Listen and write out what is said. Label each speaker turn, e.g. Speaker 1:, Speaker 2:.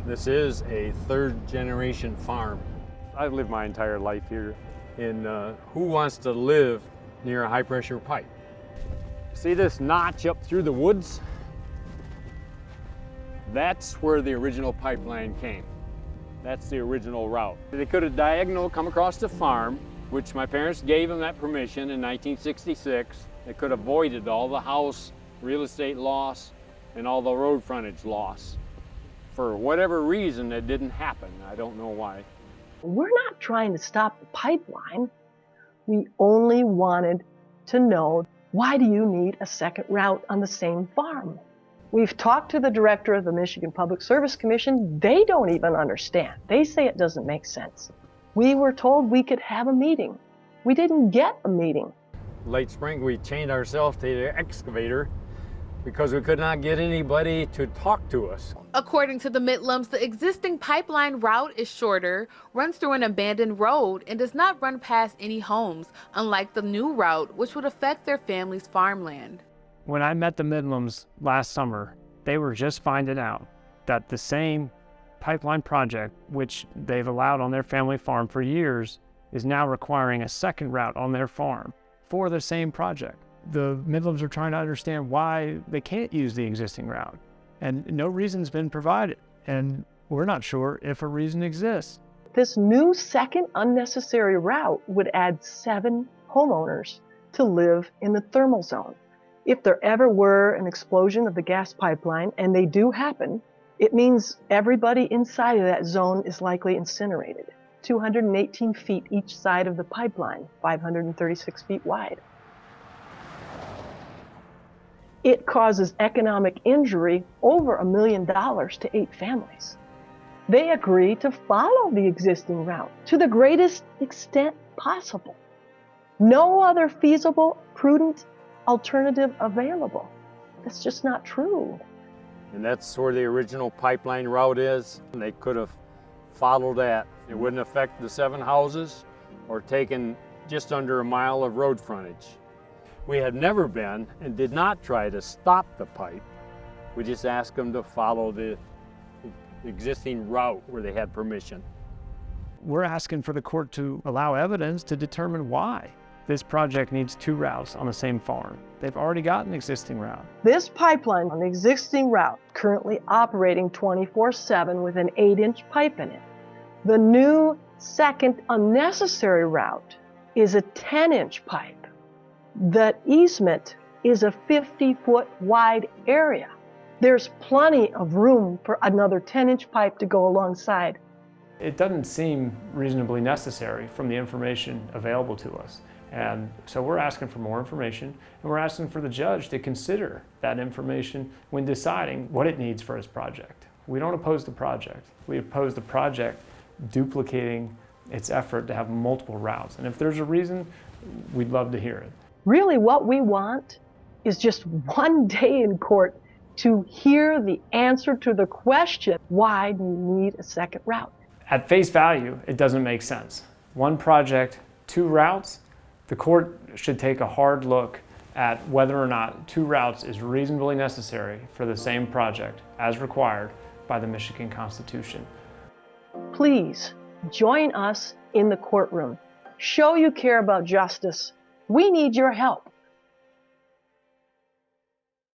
Speaker 1: This is a third-generation farm. I've lived my entire life here. And who wants to live near a high-pressure pipe? See this notch up through the woods? That's where the original pipeline came. That's the original route. They could have diagonal come across the farm, which my parents gave them that permission in 1966. They could have avoided all the house real estate loss and all the road frontage loss. For whatever reason, it didn't happen. I don't know why.
Speaker 2: We're not trying to stop the pipeline. We only wanted to know, why do you need a second route on the same farm? We've talked to the director of the Michigan Public Service Commission. They don't even understand. They say it doesn't make sense. We were told we could have a meeting. We didn't get a meeting.
Speaker 1: Late spring, we chained ourselves to the excavator because we could not get anybody to talk to us.
Speaker 3: According to the Midlams, the existing pipeline route is shorter, runs through an abandoned road, and does not run past any homes, unlike the new route, which would affect their family's farmland.
Speaker 4: When I met the Midlams last summer, they were just finding out that the same pipeline project, which they've allowed on their family farm for years, is now requiring a second route on their farm for the same project. The Midlams are trying to understand why they can't use the existing route, and no reason's been provided, and we're not sure if a reason exists.
Speaker 2: This new second unnecessary route would add 7 homeowners to live in the thermal zone. If there ever were an explosion of the gas pipeline, and they do happen, it means everybody inside of that zone is likely incinerated. 218 feet each side of the pipeline, 536 feet wide. It causes economic injury over $1 million to 8 families. They agree to follow the existing route to the greatest extent possible. No other feasible, prudent alternative available. That's just not true.
Speaker 1: And that's where the original pipeline route is. And they could have followed that. It wouldn't affect the 7 houses or taken just under a mile of road frontage. We had never been and did not try to stop the pipe. We just asked them to follow the existing route where they had permission.
Speaker 4: We're asking for the court to allow evidence to determine why this project needs 2 routes on the same farm. They've already got an existing route.
Speaker 2: This pipeline on the existing route, currently operating 24/7 with an 8-inch pipe in it. The new second unnecessary route is a 10-inch pipe. The easement is a 50-foot wide area. There's plenty of room for another 10-inch pipe to go alongside.
Speaker 4: It doesn't seem reasonably necessary from the information available to us. And so we're asking for more information, and we're asking for the judge to consider that information when deciding what it needs for its project. We don't oppose the project. We oppose the project duplicating its effort to have multiple routes. And if there's a reason, we'd love to hear it.
Speaker 2: Really, what we want is just one day in court to hear the answer to the question, why do you need a second route?
Speaker 4: At face value, it doesn't make sense. One project, 2 routes. The court should take a hard look at whether or not 2 routes is reasonably necessary for the same project as required by the Michigan Constitution.
Speaker 2: Please join us in the courtroom. Show you care about justice. We need your help.